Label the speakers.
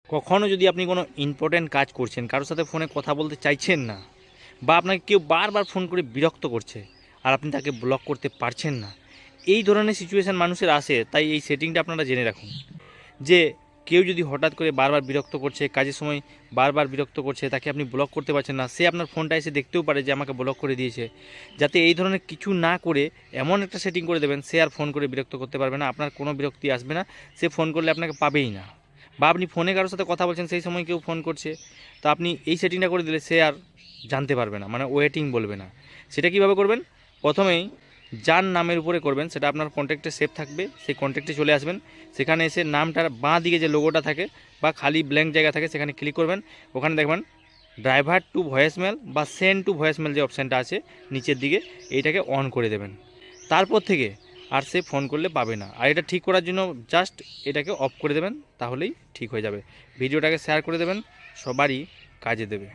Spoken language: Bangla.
Speaker 1: কখনও যদি আপনি কোনো ইম্পর্ট্যান্ট কাজ করছেন, কারোর সাথে ফোনে কথা বলতে চাইছেন না, বা আপনাকে কেউ বারবার ফোন করে বিরক্ত করছে আর আপনি তাকে ব্লক করতে পারছেন না, এই ধরনের সিচুয়েশান মানুষের আসে। তাই এই সেটিংটা আপনারা জেনে রাখুন যে কেউ যদি হঠাৎ করে বারবার বিরক্ত করছে, কাজের সময় বারবার বিরক্ত করছে, তাকে আপনি ব্লক করতে পারছেন না, সে আপনার ফোনটা এসে দেখতেও পারে যে আমাকে ব্লক করে দিয়েছে। যাতে এই ধরনের কিছু না করে এমন একটা সেটিং করে দেবেন, সে আর ফোন করে বিরক্ত করতে পারবে না, আপনার কোনো বিরক্তি আসবে না, সে ফোন করলে আপনাকে পাবেই না। বা আপনি ফোনে কারোর সাথে কথা বলছেন, সেই সময় কেউ ফোন করছে, তা আপনি এই সেটিংটা করে দিলে সে আর জানতে পারবে না, মানে ওয়েটিং বলবে না। সেটা কীভাবে করবেন? প্রথমেই যার নামের উপরে করবেন সেটা আপনার কন্ট্যাক্টে সেভ থাকবে, সেই কন্ট্যাক্টে চলে আসবেন। সেখানে এসে নামটার বাঁ দিকে যে লোগোটা থাকে বা খালি ব্ল্যাঙ্ক জায়গা থাকে সেখানে ক্লিক করবেন। ওখানে দেখবেন ড্রাইভার টু ভয়েসমেল বা সেন্ড টু ভয়েসমেল যে অপশানটা আছে নিচের দিকে, এইটাকে অন করে দেবেন। তারপর থেকে আর সে ফোন করলে পাবে না। আর এটা ঠিক করার জন্য জাস্ট এটাকে অফ করে দেবেন, তাহলেই ঠিক হয়ে যাবে। ভিডিওটাকে শেয়ার করে দেবেন, সবারই কাজে দেবে।